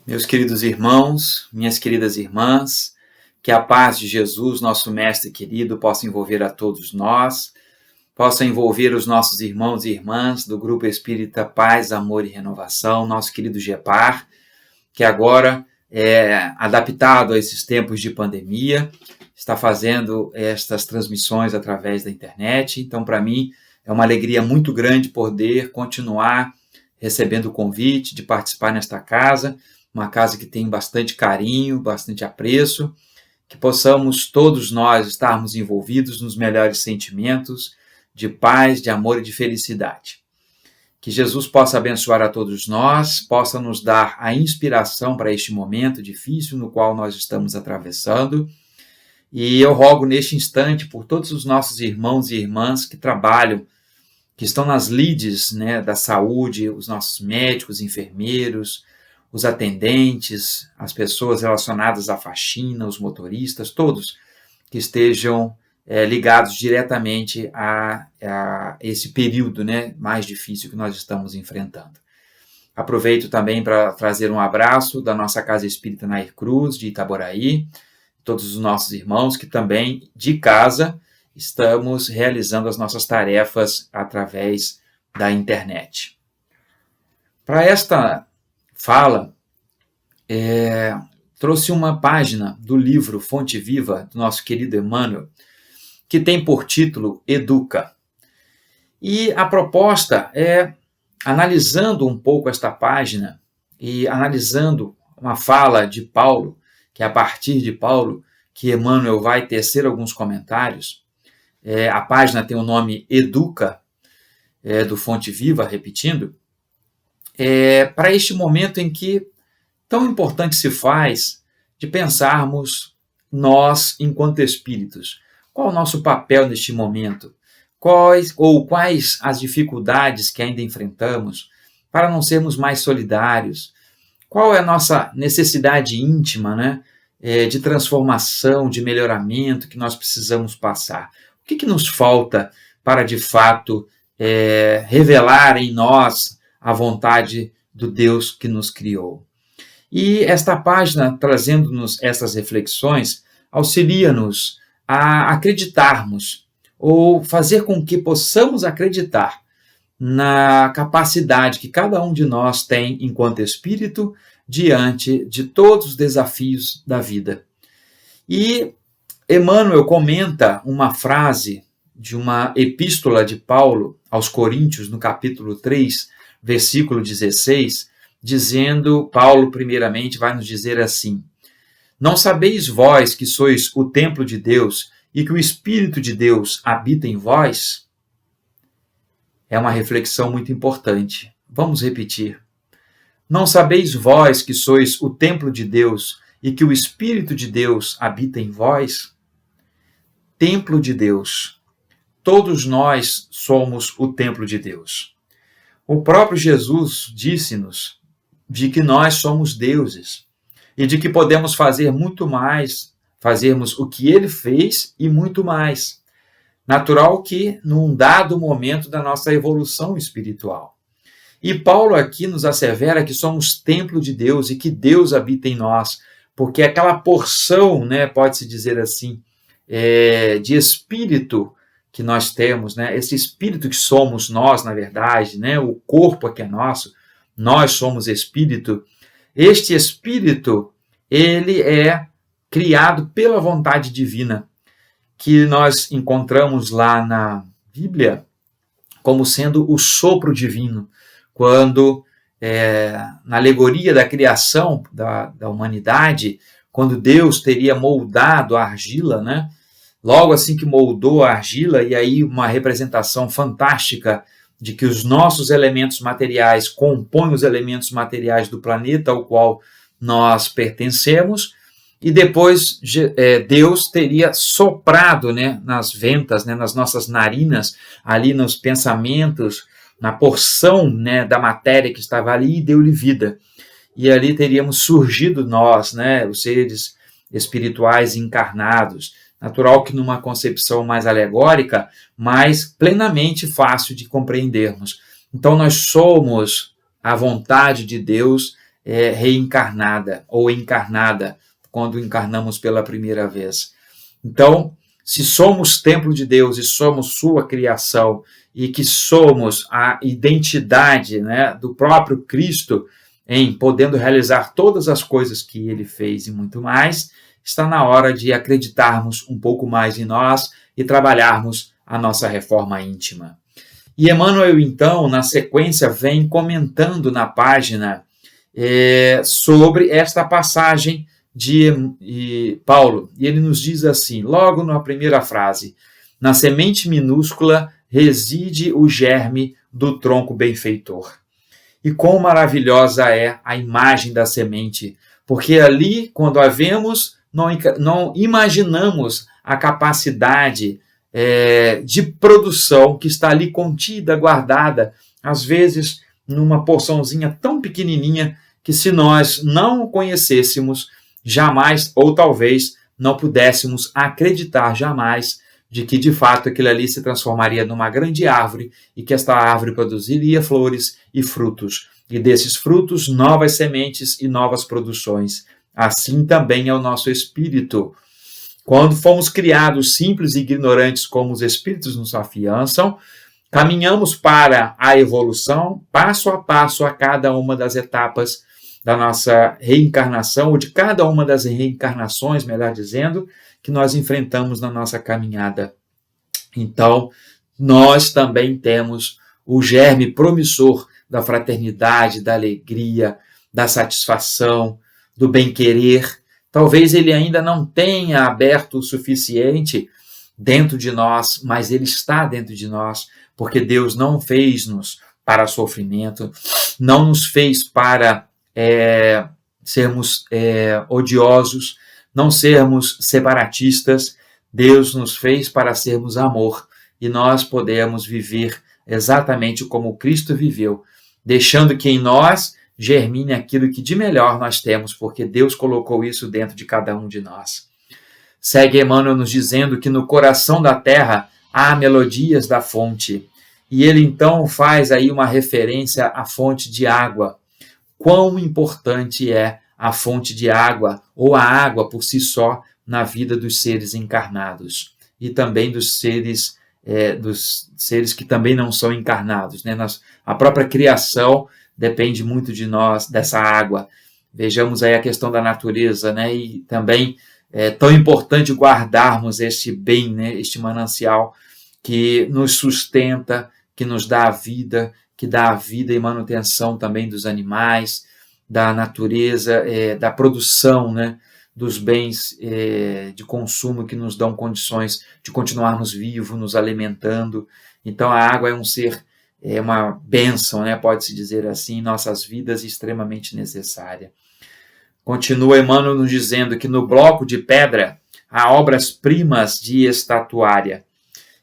Meus queridos irmãos, minhas queridas irmãs, que a paz de Jesus, nosso Mestre querido, possa envolver a todos nós, possa envolver os nossos irmãos e irmãs do Grupo Espírita Paz, Amor e Renovação, nosso querido GEPAR, que agora é adaptado a esses tempos de pandemia, está fazendo estas transmissões através da internet. Então, para mim, é uma alegria muito grande poder continuar recebendo o convite de participar nesta casa, uma casa que tem bastante carinho, bastante apreço, que possamos todos nós estarmos envolvidos nos melhores sentimentos de paz, de amor e de felicidade. Que Jesus possa abençoar a todos nós, possa nos dar a inspiração para este momento difícil no qual nós estamos atravessando. E eu rogo neste instante por todos os nossos irmãos e irmãs que trabalham, que estão nas lides, da saúde, os nossos médicos, enfermeiros, os atendentes, as pessoas relacionadas à faxina, os motoristas, todos que estejam ligados diretamente a esse período mais difícil que nós estamos enfrentando. Aproveito também para trazer um abraço da nossa Casa Espírita Nair Cruz, de Itaboraí, todos os nossos irmãos que também, de casa, estamos realizando as nossas tarefas através da internet. Para esta fala, trouxe uma página do livro Fonte Viva, do nosso querido Emmanuel, que tem por título Educa. E a proposta é, analisando um pouco esta página e analisando uma fala de Paulo, que é a partir de Paulo que Emmanuel vai tecer alguns comentários. A página tem o nome Educa, do Fonte Viva, repetindo, para este momento em que tão importante se faz de pensarmos nós enquanto espíritos. Qual o nosso papel neste momento? Quais as dificuldades que ainda enfrentamos para não sermos mais solidários? Qual é a nossa necessidade íntima, de transformação, de melhoramento que nós precisamos passar? O que nos falta para, de fato, revelar em nós a vontade do Deus que nos criou? E esta página, trazendo-nos essas reflexões, auxilia-nos a acreditarmos, ou fazer com que possamos acreditar na capacidade que cada um de nós tem enquanto espírito diante de todos os desafios da vida. E Emmanuel comenta uma frase de uma epístola de Paulo aos Coríntios, no capítulo 3, versículo 16, dizendo, Paulo primeiramente vai nos dizer assim: não sabeis vós que sois o templo de Deus e que o Espírito de Deus habita em vós? É uma reflexão muito importante. Vamos repetir. Não sabeis vós que sois o templo de Deus e que o Espírito de Deus habita em vós? Templo de Deus. Todos nós somos o templo de Deus. O próprio Jesus disse-nos de que nós somos deuses e de que podemos fazer muito mais, fazermos o que ele fez e muito mais. Natural que num dado momento da nossa evolução espiritual. E Paulo aqui nos assevera que somos templo de Deus e que Deus habita em nós, porque aquela porção, pode-se dizer assim, de espírito que nós temos, esse espírito que somos nós, na verdade, o corpo que é nosso, nós somos espírito. Este espírito, ele é criado pela vontade divina, que nós encontramos lá na Bíblia como sendo o sopro divino, quando, na alegoria da criação da humanidade, quando Deus teria moldado a argila, logo assim que moldou a argila, e aí uma representação fantástica de que os nossos elementos materiais compõem os elementos materiais do planeta ao qual nós pertencemos, e depois Deus teria soprado nas ventas, nas nossas narinas, ali nos pensamentos, na porção da matéria que estava ali, e deu-lhe vida. E ali teríamos surgido nós, os seres espirituais encarnados. Natural que numa concepção mais alegórica, mas plenamente fácil de compreendermos. Então nós somos a vontade de Deus reencarnada ou encarnada quando encarnamos pela primeira vez. Então, se somos templo de Deus e somos sua criação e que somos a identidade, né, do próprio Cristo em podendo realizar todas as coisas que ele fez e muito mais, está na hora de acreditarmos um pouco mais em nós e trabalharmos a nossa reforma íntima. E Emmanuel, então, na sequência, vem comentando na página sobre esta passagem de Paulo. E ele nos diz assim, logo na primeira frase, na semente minúscula reside o germe do tronco benfeitor. E quão maravilhosa é a imagem da semente, porque ali, quando a vemos, não imaginamos a capacidade de produção que está ali contida, guardada, às vezes numa porçãozinha tão pequenininha que se nós não o conhecêssemos, jamais, ou talvez não pudéssemos acreditar jamais de que de fato aquilo ali se transformaria numa grande árvore e que esta árvore produziria flores e frutos. E desses frutos, novas sementes e novas produções. Assim também é o nosso espírito. Quando fomos criados simples e ignorantes como os espíritos nos afiançam, caminhamos para a evolução, passo a passo a cada uma das etapas da nossa reencarnação, ou de cada uma das reencarnações, melhor dizendo, que nós enfrentamos na nossa caminhada. Então, nós também temos o germe promissor da fraternidade, da alegria, da satisfação, do bem-querer. Talvez ele ainda não tenha aberto o suficiente dentro de nós, mas ele está dentro de nós, porque Deus não fez-nos para sofrimento, não nos fez para sermos odiosos, não sermos separatistas. Deus nos fez para sermos amor, e nós podemos viver exatamente como Cristo viveu, deixando que em nós germine aquilo que de melhor nós temos, porque Deus colocou isso dentro de cada um de nós. Segue Emmanuel nos dizendo que no coração da terra há melodias da fonte, e ele então faz aí uma referência à fonte de água. Quão importante é a fonte de água, ou a água por si só, na vida dos seres encarnados, e também dos seres que também não são encarnados, né? A própria criação depende muito de nós, dessa água. Vejamos aí a questão da natureza, né? E também é tão importante guardarmos este bem, né? Este manancial que nos sustenta, que nos dá a vida, que dá a vida e manutenção também dos animais, da natureza, da produção, né? Dos bens de consumo que nos dão condições de continuarmos vivos, nos alimentando. Então a água é um ser, uma bênção, né? Pode-se dizer assim, em nossas vidas, extremamente necessária. Continua Emmanuel nos dizendo que no bloco de pedra há obras-primas de estatuária.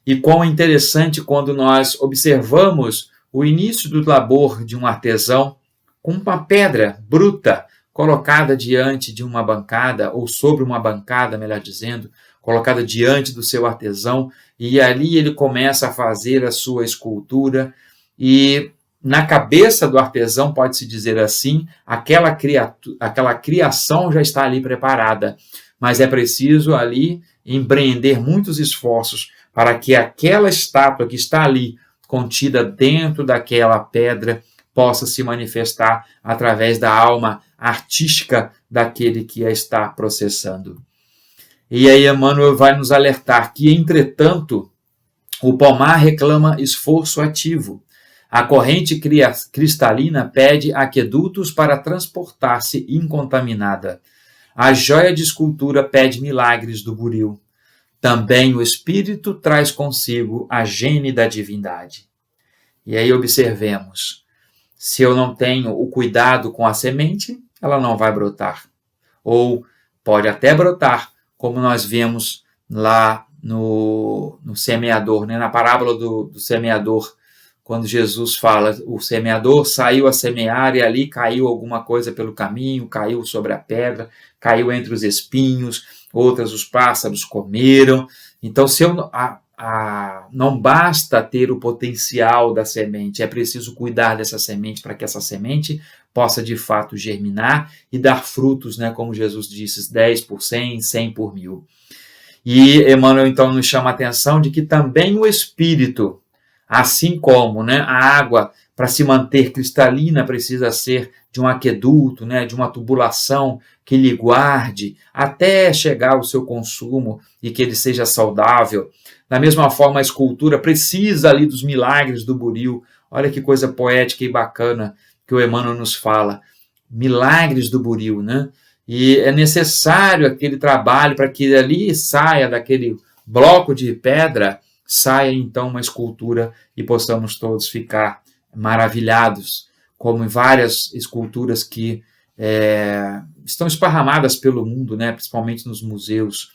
E quão interessante quando nós observamos o início do labor de um artesão com uma pedra bruta colocada diante de uma bancada, ou sobre uma bancada, melhor dizendo, colocada diante do seu artesão, e ali ele começa a fazer a sua escultura, e na cabeça do artesão, pode-se dizer assim, aquela criação já está ali preparada, mas é preciso ali empreender muitos esforços para que aquela estátua que está ali, contida dentro daquela pedra, possa se manifestar através da alma artística daquele que a está processando. E aí Emmanuel vai nos alertar que, entretanto, o pomar reclama esforço ativo. A corrente cristalina pede aquedutos para transportar-se incontaminada. A joia de escultura pede milagres do buril. Também o espírito traz consigo a gene da divindade. E aí observemos. Se eu não tenho o cuidado com a semente, ela não vai brotar. Ou pode até brotar, como nós vemos lá no semeador, né? Na parábola do semeador, quando Jesus fala, o semeador saiu a semear e ali caiu alguma coisa pelo caminho, caiu sobre a pedra, caiu entre os espinhos, outras os pássaros comeram. Então, não basta ter o potencial da semente, é preciso cuidar dessa semente para que essa semente possa de fato germinar e dar frutos, né, como Jesus disse, 10 por 100, 100 por 1000. E Emmanuel então nos chama a atenção de que também o Espírito, assim como, né, a água, para se manter cristalina, precisa ser de um aqueduto, né, de uma tubulação que lhe guarde até chegar ao seu consumo e que ele seja saudável. Da mesma forma, a escultura precisa ali dos milagres do buril. Olha que coisa poética e bacana que o Emmanuel nos fala. Milagres do buril, né? E é necessário aquele trabalho para que ali saia, daquele bloco de pedra, saia então uma escultura e possamos todos ficar maravilhados, como em várias esculturas que estão esparramadas pelo mundo, né, principalmente nos museus.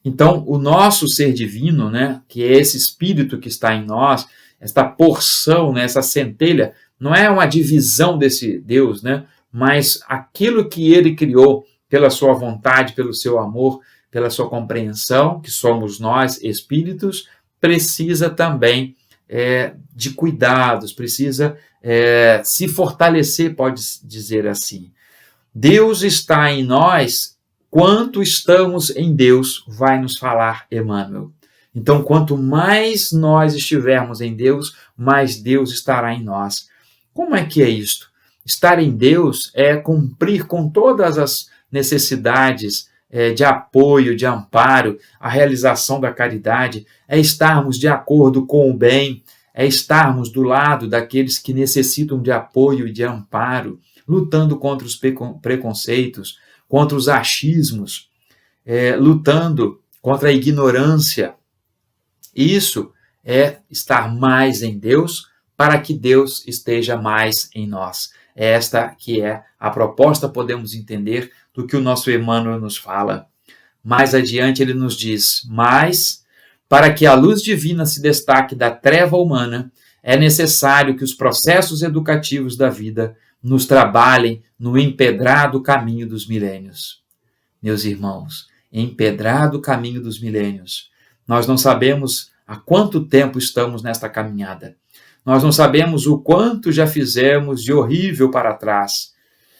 Então, o nosso ser divino, né, que é esse espírito que está em nós, esta porção, né, essa centelha, não é uma divisão desse Deus, né, mas aquilo que ele criou pela sua vontade, pelo seu amor, pela sua compreensão, que somos nós, espíritos, precisa também de cuidados, precisa se fortalecer, pode dizer assim. Deus está em nós, quanto estamos em Deus, vai nos falar Emmanuel. Então, quanto mais nós estivermos em Deus, mais Deus estará em nós. Como é que é isto? Estar em Deus é cumprir com todas as necessidades de apoio, de amparo, a realização da caridade, é estarmos de acordo com o bem, é estarmos do lado daqueles que necessitam de apoio e de amparo, lutando contra os preconceitos, contra os achismos, lutando contra a ignorância. Isso é estar mais em Deus para que Deus esteja mais em nós. Esta que é a proposta, podemos entender, do que o nosso Emmanuel nos fala. Mais adiante ele nos diz, mas para que a luz divina se destaque da treva humana, é necessário que os processos educativos da vida nos trabalhem no empedrado caminho dos milênios. Meus irmãos, empedrado caminho dos milênios. Nós não sabemos há quanto tempo estamos nesta caminhada. Nós não sabemos o quanto já fizemos de horrível para trás.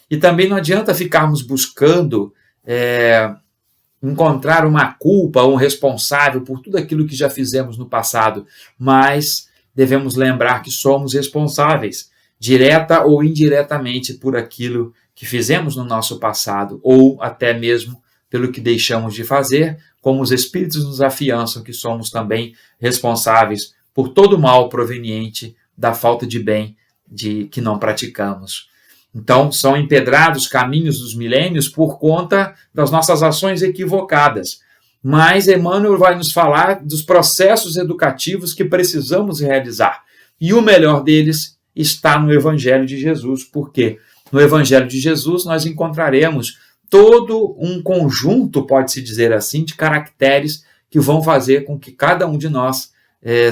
E também não adianta ficarmos buscando encontrar uma culpa ou um responsável por tudo aquilo que já fizemos no passado, mas devemos lembrar que somos responsáveis, direta ou indiretamente, por aquilo que fizemos no nosso passado, ou até mesmo pelo que deixamos de fazer, como os Espíritos nos afiançam que somos também responsáveis por todo o mal proveniente da falta de bem que não praticamos. Então, são empedrados caminhos dos milênios por conta das nossas ações equivocadas. Mas Emmanuel vai nos falar dos processos educativos que precisamos realizar. E o melhor deles está no Evangelho de Jesus. Por quê? No Evangelho de Jesus nós encontraremos todo um conjunto, pode-se dizer assim, de caracteres que vão fazer com que cada um de nós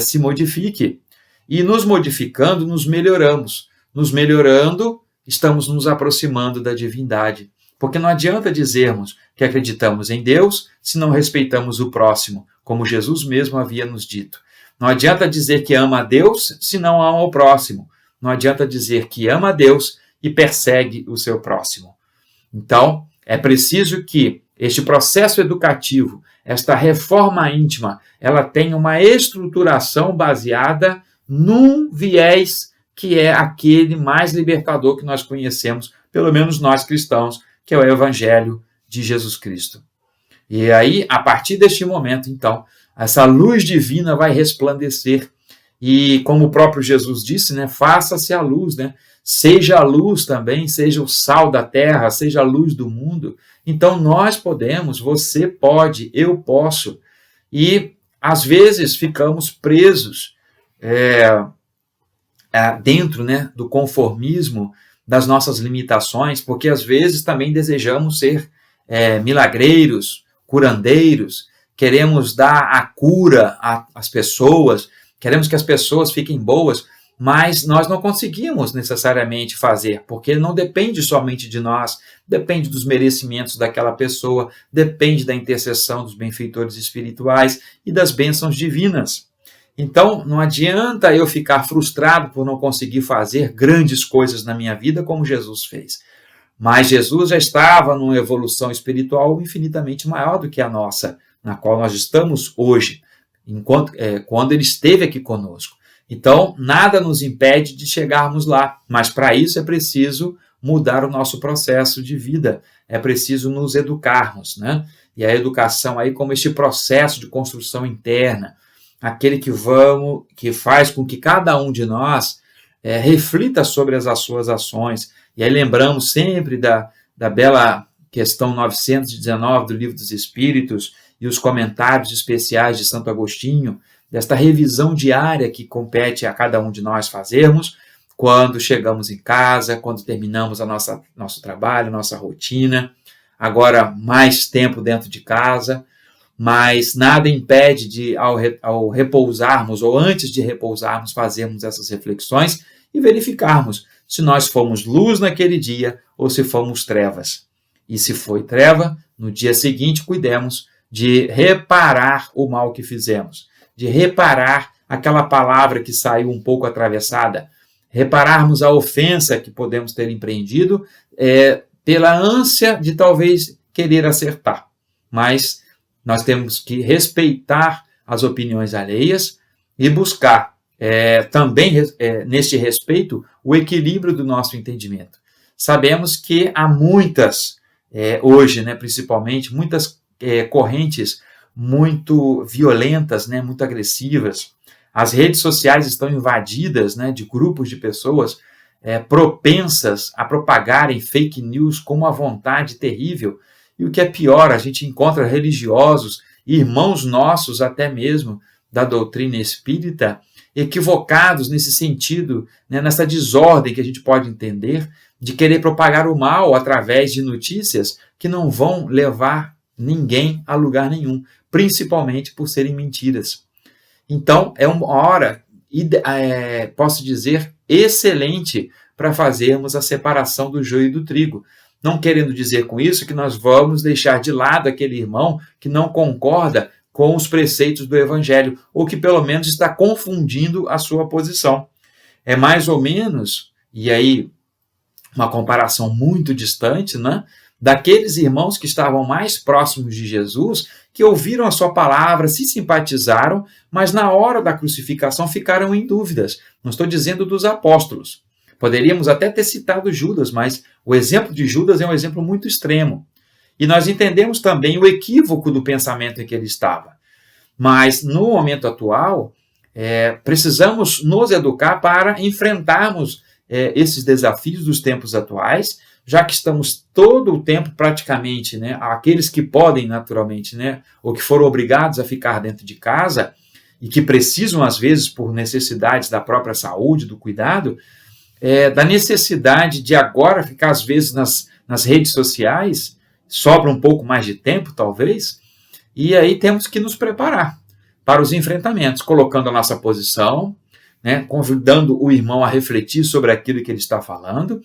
se modifique. E nos modificando, nos melhoramos. Nos melhorando, estamos nos aproximando da divindade. Porque não adianta dizermos que acreditamos em Deus se não respeitamos o próximo, como Jesus mesmo havia nos dito. Não adianta dizer que ama a Deus se não ama o próximo. Não adianta dizer que ama a Deus e persegue o seu próximo. Então, é preciso que este processo educativo, esta reforma íntima, ela tenha uma estruturação baseada num viés que é aquele mais libertador que nós conhecemos, pelo menos nós cristãos, que é o Evangelho de Jesus Cristo. E aí, a partir deste momento, então, essa luz divina vai resplandecer. E como o próprio Jesus disse, né, faça-se a luz, né? Seja a luz também, seja o sal da terra, seja a luz do mundo. Então nós podemos, você pode, eu posso. E às vezes ficamos presos dentro, né, do conformismo, das nossas limitações, porque às vezes também desejamos ser milagreiros, curandeiros, queremos dar a cura às pessoas, queremos que as pessoas fiquem boas, mas nós não conseguimos necessariamente fazer, porque não depende somente de nós, depende dos merecimentos daquela pessoa, depende da intercessão dos benfeitores espirituais e das bênçãos divinas. Então, não adianta eu ficar frustrado por não conseguir fazer grandes coisas na minha vida como Jesus fez. Mas Jesus já estava numa evolução espiritual infinitamente maior do que a nossa, na qual nós estamos hoje, quando ele esteve aqui conosco. Então, nada nos impede de chegarmos lá, mas para isso é preciso mudar o nosso processo de vida, é preciso nos educarmos, né? E a educação aí como este processo de construção interna, aquele que faz com que cada um de nós reflita sobre as suas ações. E aí lembramos sempre da bela questão 919 do Livro dos Espíritos e os comentários especiais de Santo Agostinho, desta revisão diária que compete a cada um de nós fazermos quando chegamos em casa, quando terminamos nosso trabalho, nossa rotina, agora mais tempo dentro de casa, mas nada impede de, ao repousarmos ou antes de repousarmos, fazermos essas reflexões e verificarmos se nós fomos luz naquele dia ou se fomos trevas. E se foi treva, no dia seguinte cuidemos de reparar o mal que fizemos, de reparar aquela palavra que saiu um pouco atravessada, repararmos a ofensa que podemos ter empreendido pela ânsia de talvez querer acertar. Mas nós temos que respeitar as opiniões alheias e buscar também, neste respeito, o equilíbrio do nosso entendimento. Sabemos que há muitas, hoje, né, principalmente, muitas correntes muito violentas, né, muito agressivas. As redes sociais estão invadidas, né, de grupos de pessoas propensas a propagarem fake news com uma vontade terrível. E o que é pior, a gente encontra religiosos, irmãos nossos até mesmo da doutrina espírita, equivocados nesse sentido, né, nessa desordem que a gente pode entender, de querer propagar o mal através de notícias que não vão levar ninguém a lugar nenhum, principalmente por serem mentiras. Então, é uma hora, posso dizer, excelente para fazermos a separação do joio e do trigo. Não querendo dizer com isso que nós vamos deixar de lado aquele irmão que não concorda com os preceitos do Evangelho, ou que pelo menos está confundindo a sua posição. É mais ou menos, e aí uma comparação muito distante, né, daqueles irmãos que estavam mais próximos de Jesus, que ouviram a sua palavra, se simpatizaram, mas na hora da crucificação ficaram em dúvidas. Não estou dizendo dos apóstolos. Poderíamos até ter citado Judas, mas o exemplo de Judas é um exemplo muito extremo. E nós entendemos também o equívoco do pensamento em que ele estava. Mas, no momento atual, precisamos nos educar para enfrentarmos esses desafios dos tempos atuais, já que estamos todo o tempo praticamente, né, aqueles que podem naturalmente, né, ou que foram obrigados a ficar dentro de casa e que precisam, às vezes, por necessidades da própria saúde, do cuidado, da necessidade de agora ficar, às vezes, nas redes sociais, sobra um pouco mais de tempo, talvez, e aí temos que nos preparar para os enfrentamentos, colocando a nossa posição, né, convidando o irmão a refletir sobre aquilo que ele está falando,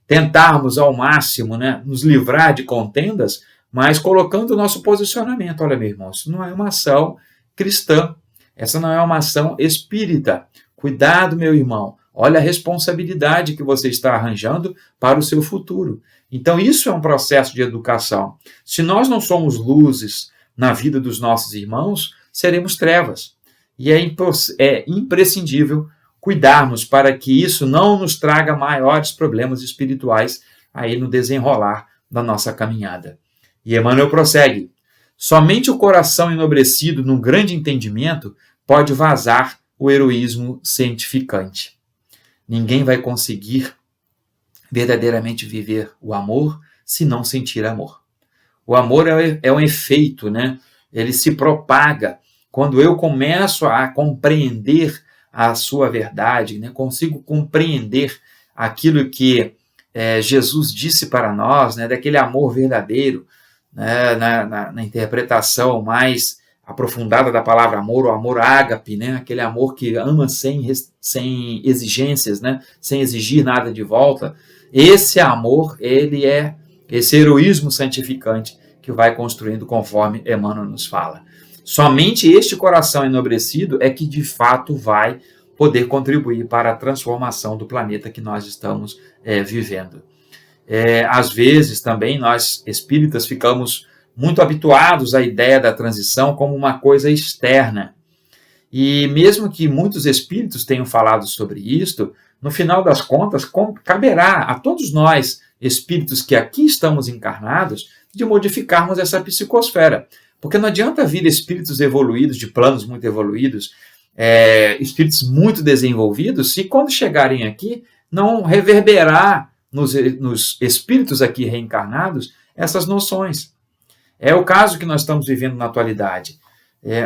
tentarmos ao máximo, né, nos livrar de contendas, mas colocando o nosso posicionamento. Olha, meu irmão, isso não é uma ação cristã, essa não é uma ação espírita. Cuidado, meu irmão, olha a responsabilidade que você está arranjando para o seu futuro. Então, isso é um processo de educação. Se nós não somos luzes na vida dos nossos irmãos, seremos trevas. E é imprescindível cuidarmos para que isso não nos traga maiores problemas espirituais aí no desenrolar da nossa caminhada. E Emmanuel prossegue: somente o coração enobrecido num grande entendimento pode vazar o heroísmo cientificante. Ninguém vai conseguir verdadeiramente viver o amor se não sentir amor. O amor é um efeito, né? Ele se propaga quando eu começo a compreender a sua verdade, né? Consigo compreender aquilo que Jesus disse para nós, né? Daquele amor verdadeiro, né? Na interpretação mais aprofundada da palavra amor, o amor ágape, né? Aquele amor que ama sem exigências, né? Sem exigir nada de volta. Esse amor, ele é esse heroísmo santificante que vai construindo conforme Emmanuel nos fala. Somente este coração enobrecido é que de fato vai poder contribuir para a transformação do planeta que nós estamos vivendo. Às vezes também nós espíritas ficamos muito habituados à ideia da transição como uma coisa externa. E mesmo que muitos espíritos tenham falado sobre isto, no final das contas, caberá a todos nós, espíritos que aqui estamos encarnados, de modificarmos essa psicosfera. Porque não adianta vir espíritos evoluídos, de planos muito evoluídos, espíritos muito desenvolvidos, se quando chegarem aqui, não reverberar nos espíritos aqui reencarnados essas noções. É o caso que nós estamos vivendo na atualidade.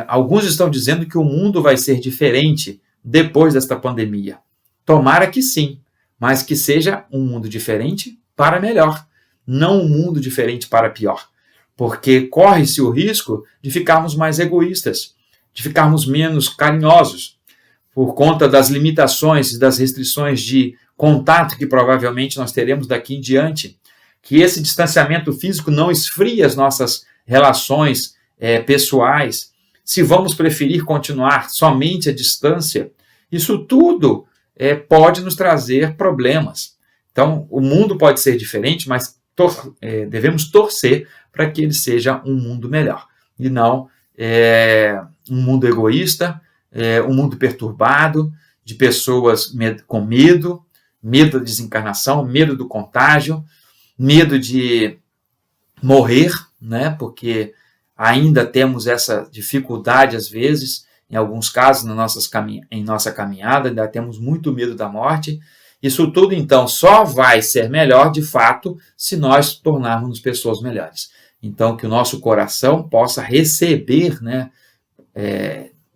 Alguns estão dizendo que o mundo vai ser diferente depois desta pandemia. Tomara que sim, mas que seja um mundo diferente para melhor, não um mundo diferente para pior. Porque corre-se o risco de ficarmos mais egoístas, de ficarmos menos carinhosos, por conta das limitações e das restrições de contato que provavelmente nós teremos daqui em diante, que esse distanciamento físico não esfrie as nossas relações pessoais, se vamos preferir continuar somente à distância, isso tudo pode nos trazer problemas. Então, o mundo pode ser diferente, mas devemos torcer para que ele seja um mundo melhor, e não um mundo egoísta, um mundo perturbado, de pessoas com medo da desencarnação, medo do contágio, medo de morrer, né? Porque ainda temos essa dificuldade, às vezes, em alguns casos, em nossa caminhada, ainda temos muito medo da morte. Isso tudo, então, só vai ser melhor, de fato, se nós tornarmos pessoas melhores. Então, que o nosso coração possa receber, né,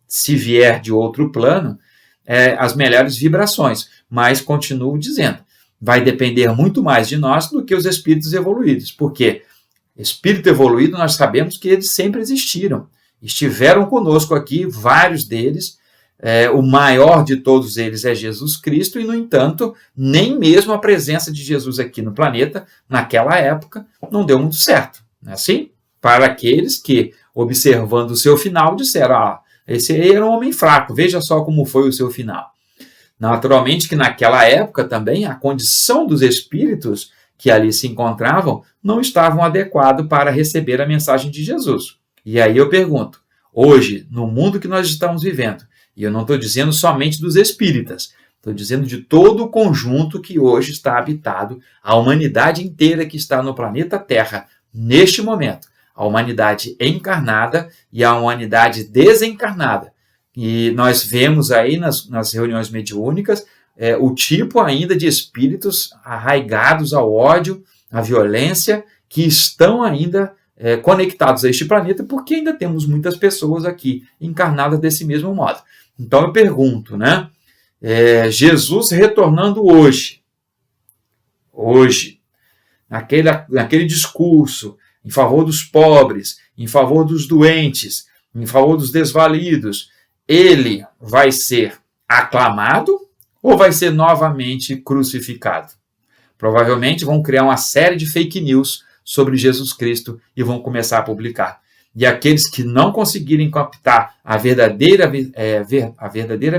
se vier de outro plano, as melhores vibrações. Mas, continuo dizendo, vai depender muito mais de nós do que os espíritos evoluídos. Porque espírito evoluído, nós sabemos que eles sempre existiram. Estiveram conosco aqui, vários deles. O maior de todos eles é Jesus Cristo, e, no entanto, nem mesmo a presença de Jesus aqui no planeta, naquela época, não deu muito certo. Não é assim? Para aqueles que, observando o seu final, disseram: esse aí era um homem fraco, veja só como foi o seu final. Naturalmente que naquela época também a condição dos espíritos que ali se encontravam não estavam adequados para receber a mensagem de Jesus. E aí eu pergunto, hoje, no mundo que nós estamos vivendo, e eu não estou dizendo somente dos espíritas, estou dizendo de todo o conjunto que hoje está habitado, a humanidade inteira que está no planeta Terra, neste momento, a humanidade encarnada e a humanidade desencarnada. E nós vemos aí nas reuniões mediúnicas o tipo ainda de espíritos arraigados ao ódio, à violência, que estão ainda conectados a este planeta, porque ainda temos muitas pessoas aqui encarnadas desse mesmo modo. Então eu pergunto, né? Jesus retornando hoje, naquele discurso em favor dos pobres, em favor dos doentes, em favor dos desvalidos, ele vai ser aclamado ou vai ser novamente crucificado? Provavelmente vão criar uma série de fake news sobre Jesus Cristo e vão começar a publicar. E aqueles que não conseguirem captar a verdadeira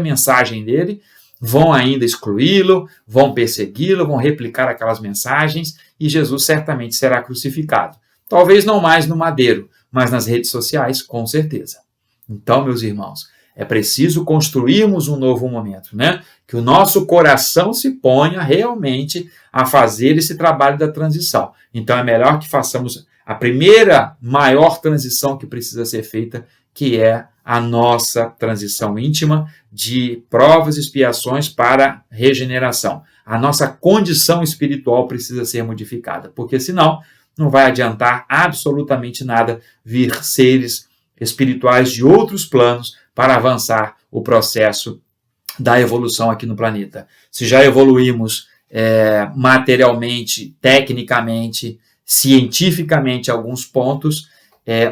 mensagem dele, vão ainda excluí-lo, vão persegui-lo, vão replicar aquelas mensagens, e Jesus certamente será crucificado. Talvez não mais no madeiro, mas nas redes sociais, com certeza. Então, meus irmãos, é preciso construirmos um novo momento, né? Que o nosso coração se ponha realmente a fazer esse trabalho da transição. Então, é melhor que façamos a primeira maior transição que precisa ser feita, que é a nossa transição íntima de provas e expiações para regeneração. A nossa condição espiritual precisa ser modificada, porque senão não vai adiantar absolutamente nada vir seres espirituais de outros planos para avançar o processo da evolução aqui no planeta. Se já evoluímos materialmente, tecnicamente, cientificamente alguns pontos,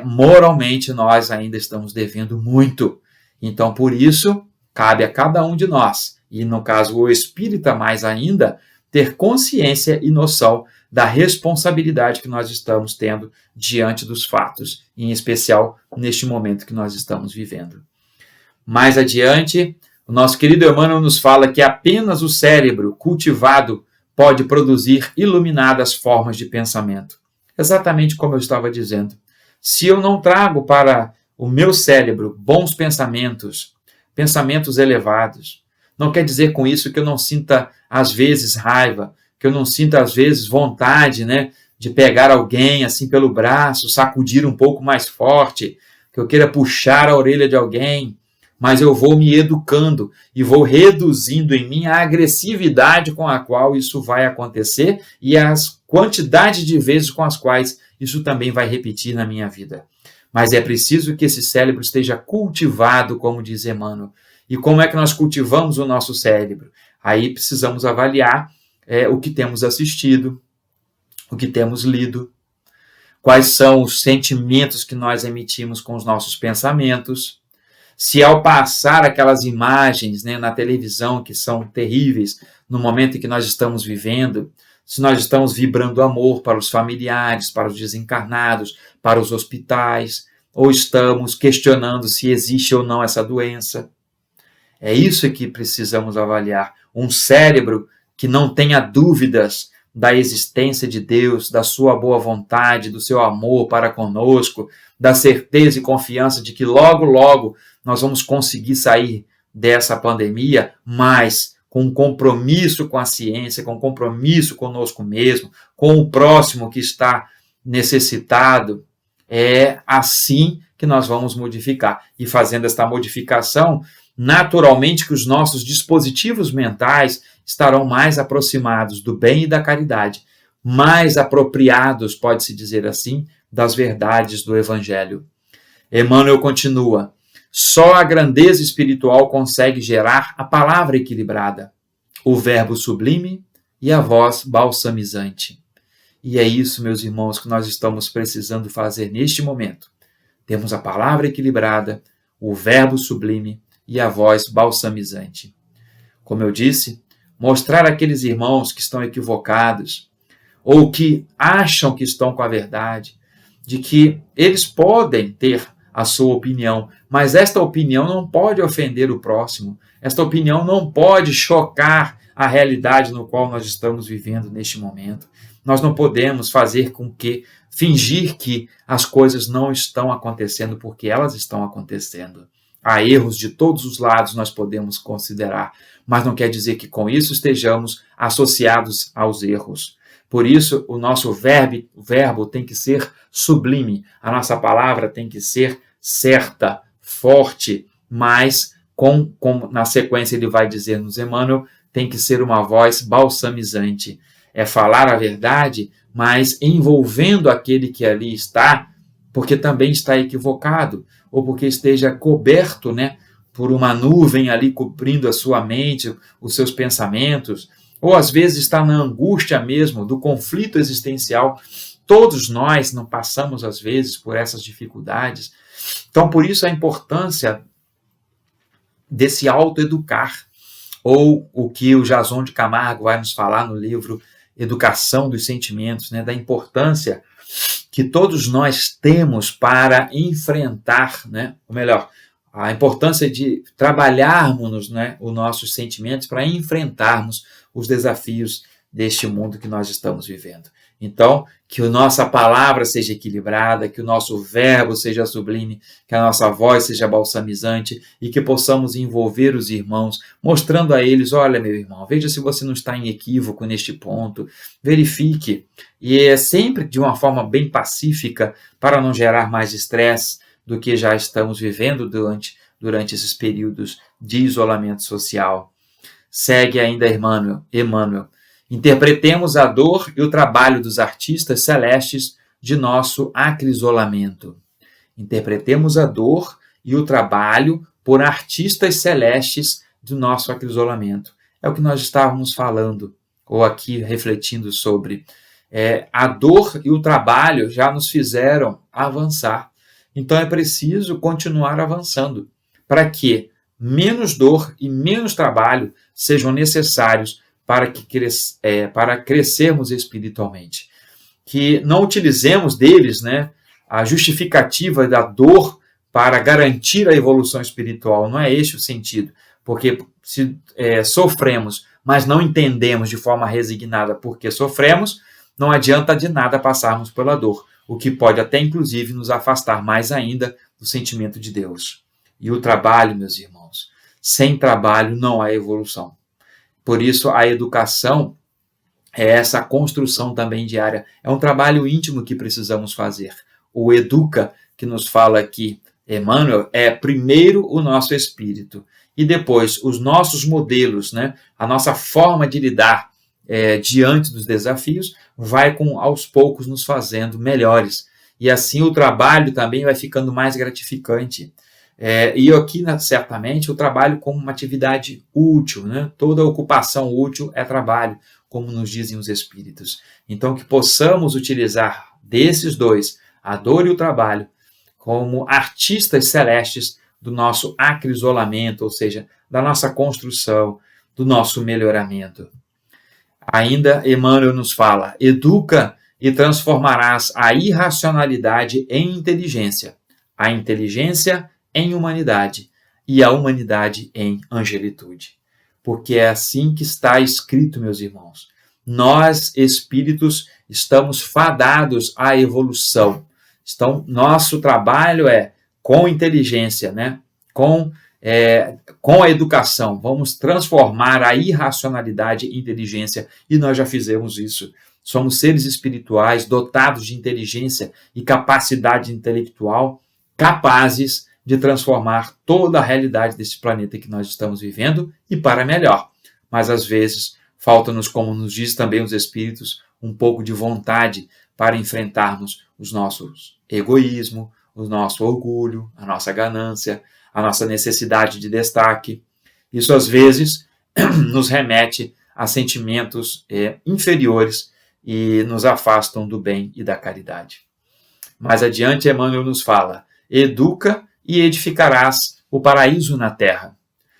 moralmente nós ainda estamos devendo muito. Então, por isso, cabe a cada um de nós, e no caso o espírita mais ainda, ter consciência e noção da responsabilidade que nós estamos tendo diante dos fatos, em especial neste momento que nós estamos vivendo. Mais adiante, o nosso querido Emmanuel nos fala que apenas o cérebro cultivado pode produzir iluminadas formas de pensamento. Exatamente como eu estava dizendo. Se eu não trago para o meu cérebro bons pensamentos, pensamentos elevados, não quer dizer com isso que eu não sinta, às vezes, raiva, que eu não sinta, às vezes, vontade, de pegar alguém assim pelo braço, sacudir um pouco mais forte, que eu queira puxar a orelha de alguém, mas eu vou me educando e vou reduzindo em mim a agressividade com a qual isso vai acontecer e as quantidades de vezes com as quais isso também vai repetir na minha vida. Mas é preciso que esse cérebro esteja cultivado, como diz Emmanuel. E como é que nós cultivamos o nosso cérebro? Aí precisamos avaliar o que temos assistido, o que temos lido, quais são os sentimentos que nós emitimos com os nossos pensamentos. Se ao passar aquelas imagens na televisão que são terríveis no momento em que nós estamos vivendo, se nós estamos vibrando amor para os familiares, para os desencarnados, para os hospitais, ou estamos questionando se existe ou não essa doença. É isso que precisamos avaliar. Um cérebro que não tenha dúvidas da existência de Deus, da sua boa vontade, do seu amor para conosco, da certeza e confiança de que logo, logo nós vamos conseguir sair dessa pandemia, mas com um compromisso com a ciência, com um compromisso conosco mesmo, com o próximo que está necessitado. É assim que nós vamos modificar. E fazendo esta modificação, naturalmente que os nossos dispositivos mentais estarão mais aproximados do bem e da caridade, mais apropriados, pode-se dizer assim, das verdades do Evangelho. Emmanuel continua: só a grandeza espiritual consegue gerar a palavra equilibrada, o verbo sublime e a voz balsamizante. E é isso, meus irmãos, que nós estamos precisando fazer neste momento. Temos a palavra equilibrada, o verbo sublime e a voz balsamizante. Como eu disse, mostrar àqueles irmãos que estão equivocados ou que acham que estão com a verdade, de que eles podem ter a sua opinião, mas esta opinião não pode ofender o próximo, esta opinião não pode chocar a realidade no qual nós estamos vivendo neste momento. Nós não podemos fingir que as coisas não estão acontecendo porque elas estão acontecendo. Há erros de todos os lados, nós podemos considerar, mas não quer dizer que com isso estejamos associados aos erros. Por isso, o nosso verbo tem que ser sublime, a nossa palavra tem que ser certa, forte, mas, na sequência ele vai dizer-nos, Emmanuel, tem que ser uma voz balsamizante. É falar a verdade, mas envolvendo aquele que ali está, porque também está equivocado, ou porque esteja coberto, por uma nuvem ali cobrindo a sua mente, os seus pensamentos, ou às vezes está na angústia mesmo do conflito existencial. Todos nós não passamos, às vezes, por essas dificuldades. Então, por isso a importância desse autoeducar, ou o que o Jason de Camargo vai nos falar no livro Educação dos Sentimentos, da importância que todos nós temos para enfrentar, ou melhor, a importância de trabalharmos os nossos sentimentos para enfrentarmos os desafios deste mundo que nós estamos vivendo. Então, que a nossa palavra seja equilibrada, que o nosso verbo seja sublime, que a nossa voz seja balsamizante e que possamos envolver os irmãos, mostrando a eles, olha, meu irmão, veja se você não está em equívoco neste ponto, verifique. E é sempre de uma forma bem pacífica, para não gerar mais estresse do que já estamos vivendo durante esses períodos de isolamento social. Segue ainda Emmanuel. Interpretemos a dor e o trabalho dos artistas celestes de nosso acrisolamento. Interpretemos a dor e o trabalho por artistas celestes do nosso acrisolamento. É o que nós estávamos falando, ou aqui refletindo sobre. A dor e o trabalho já nos fizeram avançar. Então é preciso continuar avançando para que menos dor e menos trabalho sejam necessários para crescermos espiritualmente. Que não utilizemos deles, né, a justificativa da dor para garantir a evolução espiritual. Não é esse o sentido. Porque se sofremos, mas não entendemos de forma resignada porque sofremos, não adianta de nada passarmos pela dor, o que pode até inclusive nos afastar mais ainda do sentimento de Deus. E o trabalho, meus irmãos, sem trabalho não há evolução. Por isso a educação é essa construção também diária, é um trabalho íntimo que precisamos fazer. O educa, que nos fala aqui, Emmanuel, é primeiro o nosso espírito e depois os nossos modelos, né? A nossa forma de lidar diante dos desafios vai aos poucos nos fazendo melhores. E assim o trabalho também vai ficando mais gratificante. E aqui, certamente, o trabalho como uma atividade útil, né? Toda ocupação útil é trabalho, como nos dizem os espíritos. Então, que possamos utilizar desses dois, a dor e o trabalho, como artistas celestes do nosso acrisolamento, ou seja, da nossa construção, do nosso melhoramento. Ainda Emmanuel nos fala: educa e transformarás a irracionalidade em inteligência, a inteligência em humanidade e a humanidade em angelitude. Porque é assim que está escrito, meus irmãos. Nós, espíritos, estamos fadados à evolução. Então, nosso trabalho é com inteligência, né? Com a educação. Vamos transformar a irracionalidade em inteligência. E nós já fizemos isso. Somos seres espirituais dotados de inteligência e capacidade intelectual, capazes de transformar toda a realidade desse planeta que nós estamos vivendo e para melhor. Mas às vezes falta-nos, como nos diz também os espíritos, um pouco de vontade para enfrentarmos os nossos egoísmo, o nosso orgulho, a nossa ganância, a nossa necessidade de destaque. Isso às vezes nos remete a sentimentos inferiores e nos afastam do bem e da caridade. Mais adiante, Emmanuel nos fala: educa e edificarás o paraíso na terra.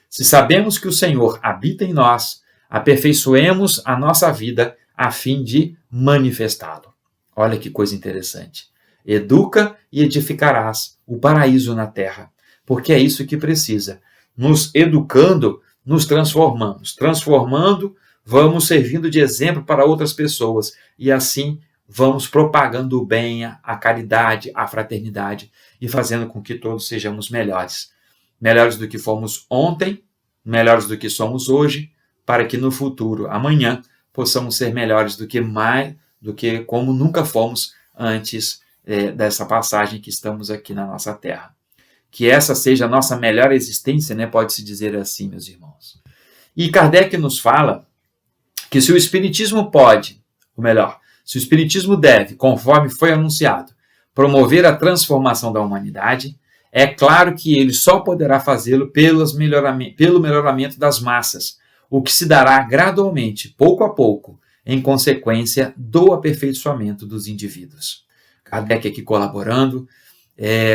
Se sabemos que o Senhor habita em nós, aperfeiçoemos a nossa vida a fim de manifestá-lo. Olha que coisa interessante. Educa e edificarás o paraíso na terra, porque é isso que precisa. Nos educando, nos transformamos. Transformando, vamos servindo de exemplo para outras pessoas e assim vamos propagando o bem, a caridade, a fraternidade e fazendo com que todos sejamos melhores. Melhores do que fomos ontem, melhores do que somos hoje, para que no futuro, amanhã, possamos ser melhores do que como nunca fomos antes dessa passagem que estamos aqui na nossa Terra. Que essa seja a nossa melhor existência, né? Pode-se dizer assim, meus irmãos. E Kardec nos fala que se o Espiritismo pode, ou melhor, se o Espiritismo deve, conforme foi anunciado, promover a transformação da humanidade, é claro que ele só poderá fazê-lo pelo melhoramento das massas, o que se dará gradualmente, pouco a pouco, em consequência do aperfeiçoamento dos indivíduos. Kardec aqui colaborando,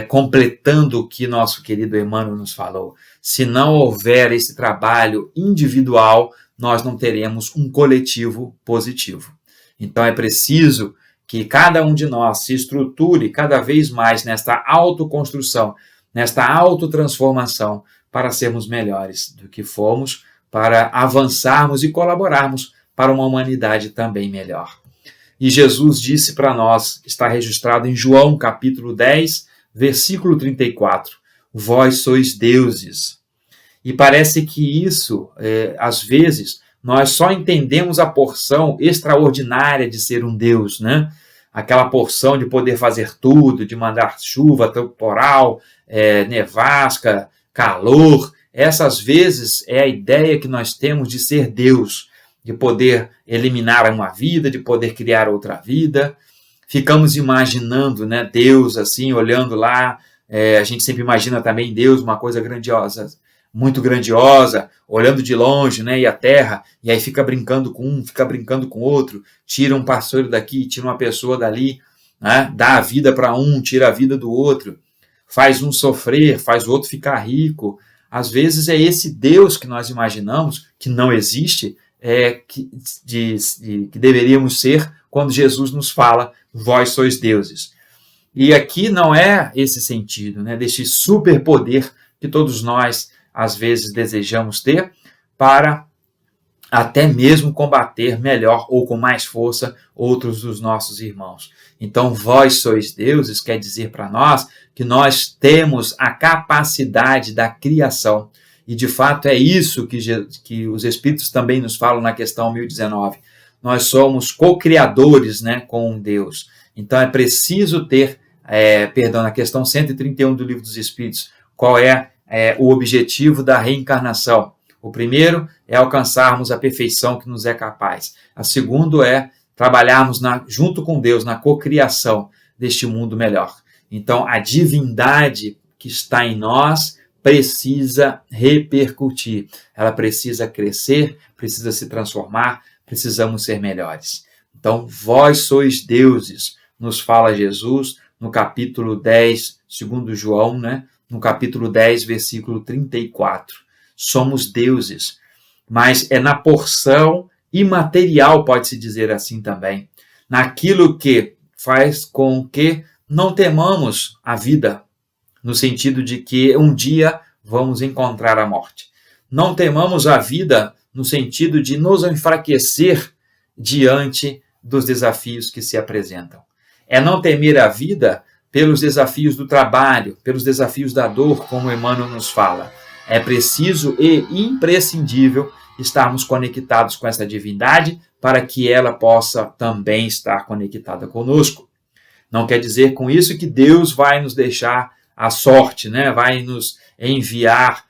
completando o que nosso querido Emmanuel nos falou. Se não houver esse trabalho individual, nós não teremos um coletivo positivo. Então é preciso que cada um de nós se estruture cada vez mais nesta autoconstrução, nesta autotransformação, para sermos melhores do que fomos, para avançarmos e colaborarmos para uma humanidade também melhor. E Jesus disse para nós, está registrado em João capítulo 10, versículo 34, vós sois deuses. E parece que isso, às vezes, nós só entendemos a porção extraordinária de ser um Deus, né? Aquela porção de poder fazer tudo, de mandar chuva, temporal, nevasca, calor. Essas vezes é a ideia que nós temos de ser Deus, de poder eliminar uma vida, de poder criar outra vida. Ficamos imaginando, né, Deus assim, olhando lá. A gente sempre imagina também Deus, uma coisa grandiosa, muito grandiosa, olhando de longe, né, e a terra, e aí fica brincando com um, fica brincando com outro, tira um pastor daqui, tira uma pessoa dali, né, dá a vida para um, tira a vida do outro, faz um sofrer, faz o outro ficar rico. Às vezes é esse Deus que nós imaginamos, que não existe, que deveríamos ser quando Jesus nos fala, vós sois deuses. E aqui não é esse sentido, né, desse superpoder que todos nós, às vezes, desejamos ter para até mesmo combater melhor ou com mais força outros dos nossos irmãos. Então, vós sois deuses quer dizer para nós que nós temos a capacidade da criação. E, de fato, é isso que os Espíritos também nos falam na questão 1019. Nós somos co-criadores, né, com Deus. Então, é preciso ter, na questão 131 do Livro dos Espíritos, qual é o objetivo da reencarnação. O primeiro é alcançarmos a perfeição que nos é capaz. A segundo é trabalharmos junto com Deus na cocriação deste mundo melhor. Então, a divindade que está em nós precisa repercutir. Ela precisa crescer, precisa se transformar, precisamos ser melhores. Então, vós sois deuses, nos fala Jesus no capítulo 10, segundo João, né? No capítulo 10, versículo 34. Somos deuses, mas é na porção imaterial, pode-se dizer assim também, naquilo que faz com que não temamos a vida, no sentido de que um dia vamos encontrar a morte. Não temamos a vida no sentido de nos enfraquecer diante dos desafios que se apresentam. É não temer a vida pelos desafios do trabalho, pelos desafios da dor, como Emmanuel nos fala. É preciso e imprescindível estarmos conectados com essa divindade para que ela possa também estar conectada conosco. Não quer dizer com isso que Deus vai nos deixar à sorte, né? Vai nos enviar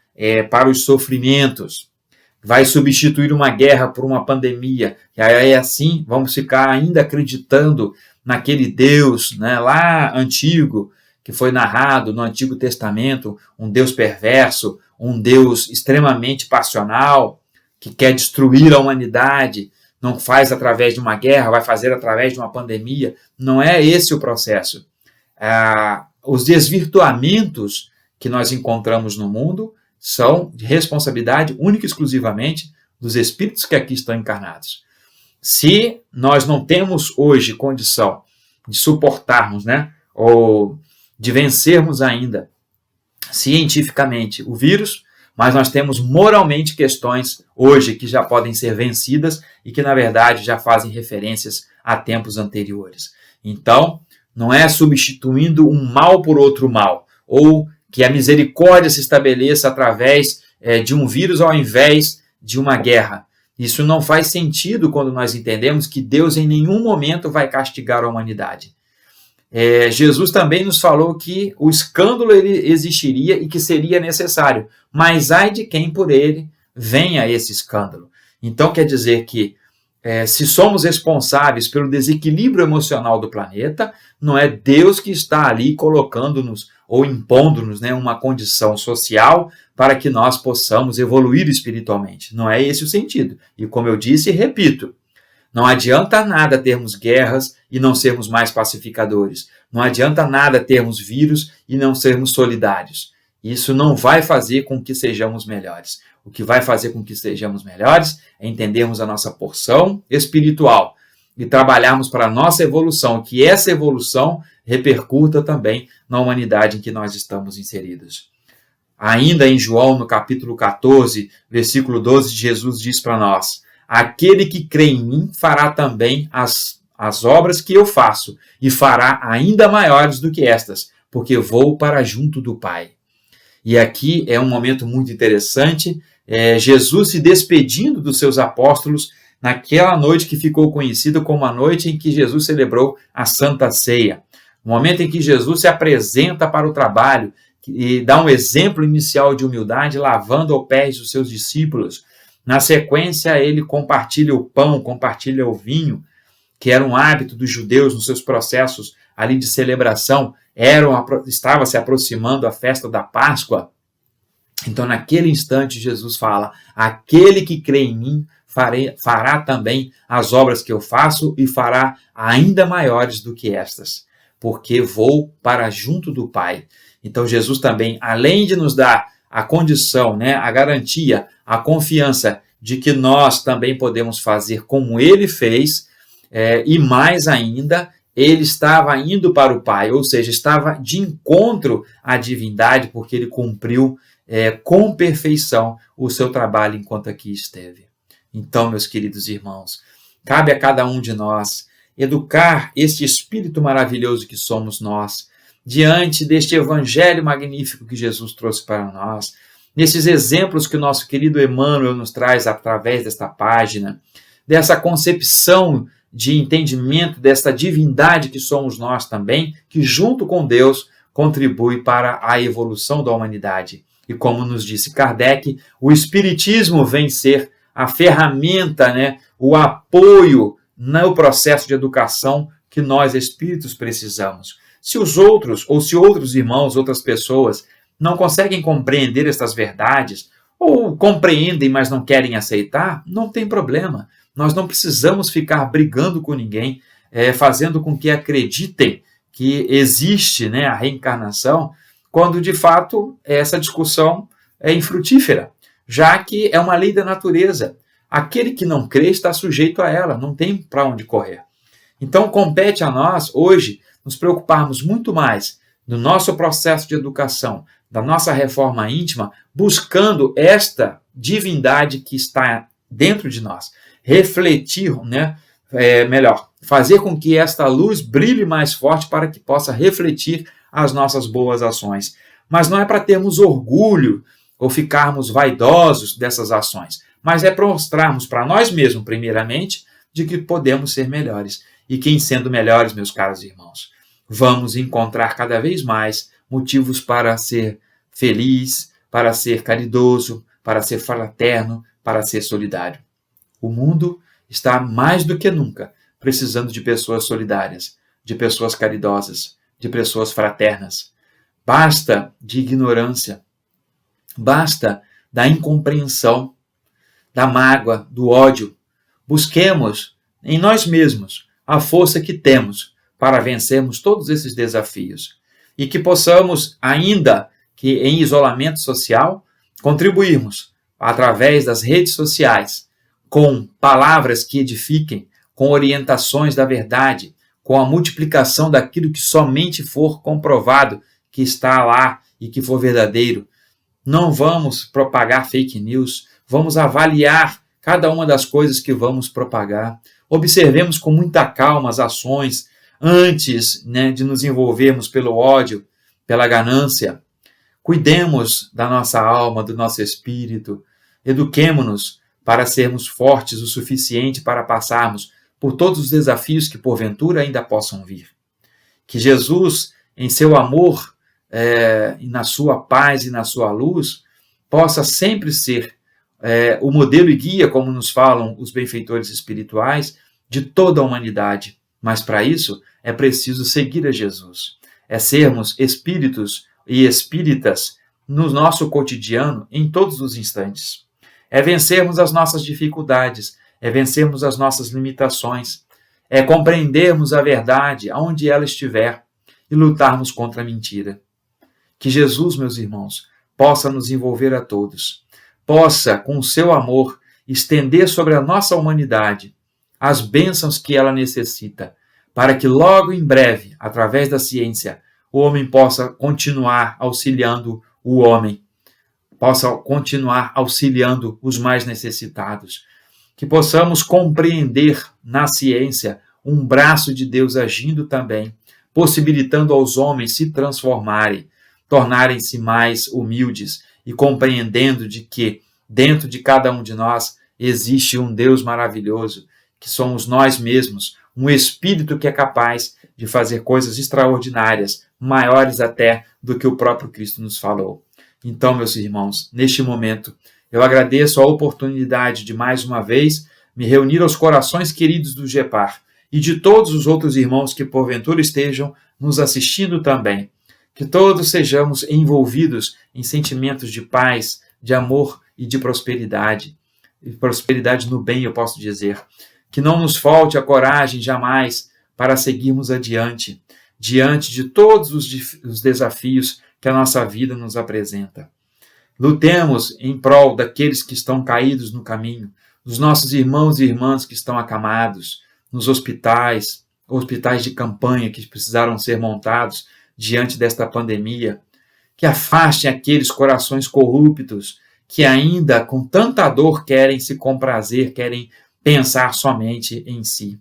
para os sofrimentos, vai substituir uma guerra por uma pandemia. E aí assim vamos ficar ainda acreditando naquele Deus, né, lá antigo, que foi narrado no Antigo Testamento, um Deus perverso, um Deus extremamente passional, que quer destruir a humanidade, não faz através de uma guerra, vai fazer através de uma pandemia. Não é esse o processo. Os desvirtuamentos que nós encontramos no mundo são de responsabilidade única e exclusivamente dos espíritos que aqui estão encarnados. Se nós não temos hoje condição de suportarmos, né, ou de vencermos ainda cientificamente o vírus, mas nós temos moralmente questões hoje que já podem ser vencidas e que, na verdade, já fazem referências a tempos anteriores. Então, não é substituindo um mal por outro mal, ou que a misericórdia se estabeleça através de um vírus ao invés de uma guerra. Isso não faz sentido quando nós entendemos que Deus em nenhum momento vai castigar a humanidade. Jesus também nos falou que o escândalo ele existiria e que seria necessário, mas ai de quem por ele venha esse escândalo. Então quer dizer que se somos responsáveis pelo desequilíbrio emocional do planeta, não é Deus que está ali colocando-nos ou impondo-nos, né, uma condição social para que nós possamos evoluir espiritualmente. Não é esse o sentido. E como eu disse e repito, não adianta nada termos guerras e não sermos mais pacificadores. Não adianta nada termos vírus e não sermos solidários. Isso não vai fazer com que sejamos melhores. O que vai fazer com que sejamos melhores é entendermos a nossa porção espiritual e trabalharmos para a nossa evolução, que essa evolução repercuta também na humanidade em que nós estamos inseridos. Ainda em João, no capítulo 14, versículo 12, Jesus diz para nós: aquele que crê em mim fará também as obras que eu faço, e fará ainda maiores do que estas, porque vou para junto do Pai. E aqui é um momento muito interessante, Jesus se despedindo dos seus apóstolos naquela noite que ficou conhecida como a noite em que Jesus celebrou a Santa Ceia. O momento em que Jesus se apresenta para o trabalho e dá um exemplo inicial de humildade, lavando aos pés dos seus discípulos. Na sequência, ele compartilha o pão, compartilha o vinho, que era um hábito dos judeus nos seus processos ali de celebração. Estava se aproximando a festa da Páscoa. Então, naquele instante, Jesus fala: aquele que crê em mim fará também as obras que eu faço e fará ainda maiores do que estas, porque vou para junto do Pai. Então, Jesus também, além de nos dar a condição, né, a garantia, a confiança de que nós também podemos fazer como ele fez, e mais ainda, ele estava indo para o Pai, ou seja, estava de encontro à divindade, porque ele cumpriu com perfeição o seu trabalho enquanto aqui esteve. Então, meus queridos irmãos, cabe a cada um de nós educar este espírito maravilhoso que somos nós, diante deste evangelho magnífico que Jesus trouxe para nós, nesses exemplos que o nosso querido Emmanuel nos traz através desta página, dessa concepção de entendimento desta divindade que somos nós também, que junto com Deus contribui para a evolução da humanidade. E como nos disse Kardec, o Espiritismo vem ser a ferramenta, né, o apoio no processo de educação que nós espíritos precisamos. Se os outros, ou se outros irmãos, outras pessoas, não conseguem compreender estas verdades, ou compreendem, mas não querem aceitar, não tem problema. Nós não precisamos ficar brigando com ninguém, fazendo com que acreditem que existe, né, a reencarnação, quando de fato essa discussão é infrutífera, já que é uma lei da natureza. Aquele que não crê está sujeito a ela, não tem para onde correr. Então compete a nós, hoje, nos preocuparmos muito mais no nosso processo de educação, da nossa reforma íntima, buscando esta divindade que está dentro de nós. Refletir, né? Melhor, fazer com que esta luz brilhe mais forte para que possa refletir as nossas boas ações. Mas não é para termos orgulho ou ficarmos vaidosos dessas ações, mas é para mostrarmos para nós mesmos, primeiramente, de que podemos ser melhores. E que, em sendo melhores, meus caros irmãos, vamos encontrar cada vez mais motivos para ser feliz, para ser caridoso, para ser fraterno, para ser solidário. O mundo está mais do que nunca precisando de pessoas solidárias, de pessoas caridosas, de pessoas fraternas. Basta de ignorância, basta da incompreensão, da mágoa, do ódio. Busquemos em nós mesmos a força que temos para vencermos todos esses desafios e que possamos, ainda que em isolamento social, contribuirmos através das redes sociais com palavras que edifiquem, com orientações da verdade, com a multiplicação daquilo que somente for comprovado que está lá e que for verdadeiro. Não vamos propagar fake news, vamos avaliar cada uma das coisas que vamos propagar. Observemos com muita calma as ações antes, né, de nos envolvermos pelo ódio, pela ganância. Cuidemos da nossa alma, do nosso espírito. Eduquemo-nos para sermos fortes o suficiente para passarmos por todos os desafios que porventura ainda possam vir. Que Jesus, em seu amor, e na sua paz e na sua luz, possa sempre ser o modelo e guia, como nos falam os benfeitores espirituais, de toda a humanidade. Mas para isso é preciso seguir a Jesus. É sermos espíritos e espíritas no nosso cotidiano em todos os instantes. É vencermos as nossas dificuldades, é vencermos as nossas limitações, é compreendermos a verdade aonde ela estiver e lutarmos contra a mentira. Que Jesus, meus irmãos, possa nos envolver a todos, possa, com o seu amor, estender sobre a nossa humanidade as bênçãos que ela necessita, para que logo em breve, através da ciência, o homem possa continuar auxiliando o homem, possa continuar auxiliando os mais necessitados, que possamos compreender na ciência um braço de Deus agindo também, possibilitando aos homens se transformarem, tornarem-se mais humildes e compreendendo de que dentro de cada um de nós existe um Deus maravilhoso, que somos nós mesmos, um Espírito que é capaz de fazer coisas extraordinárias, maiores até do que o próprio Cristo nos falou. Então, meus irmãos, neste momento, eu agradeço a oportunidade de mais uma vez me reunir aos corações queridos do GEPAR e de todos os outros irmãos que porventura estejam nos assistindo também. que todos sejamos envolvidos em sentimentos de paz, de amor e de prosperidade. E prosperidade no bem, eu posso dizer. Que não nos falte a coragem jamais para seguirmos adiante, diante de todos os desafios que a nossa vida nos apresenta. Lutemos em prol daqueles que estão caídos no caminho, dos nossos irmãos e irmãs que estão acamados, nos hospitais de campanha que precisaram ser montados diante desta pandemia. Que afastem aqueles corações corruptos que ainda com tanta dor querem se comprazer, querem pensar somente em si.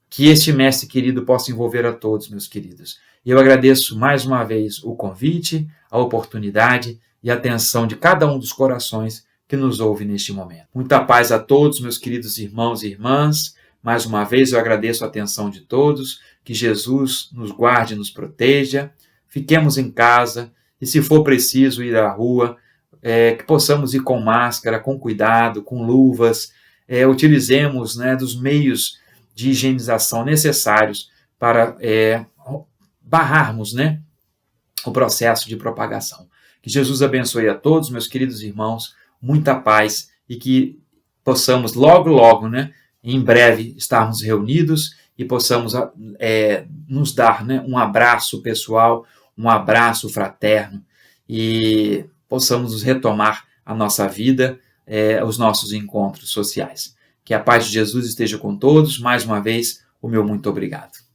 Que este mestre querido possa envolver a todos, meus queridos. E eu agradeço mais uma vez o convite, a oportunidade e a atenção de cada um dos corações que nos ouve neste momento. Muita paz a todos, meus queridos irmãos e irmãs. Mais uma vez eu agradeço a atenção de todos. Que Jesus nos guarde e nos proteja. Fiquemos em casa e, se for preciso ir à rua, que possamos ir com máscara, com cuidado, com luvas. Utilizemos, dos meios de higienização necessários para barrarmos, o processo de propagação. Que Jesus abençoe a todos, meus queridos irmãos, muita paz e que possamos logo, em breve, estarmos reunidos e possamos nos dar um abraço pessoal, um abraço fraterno e possamos retomar a nossa vida, os nossos encontros sociais. Que a paz de Jesus esteja com todos. Mais uma vez, o meu muito obrigado.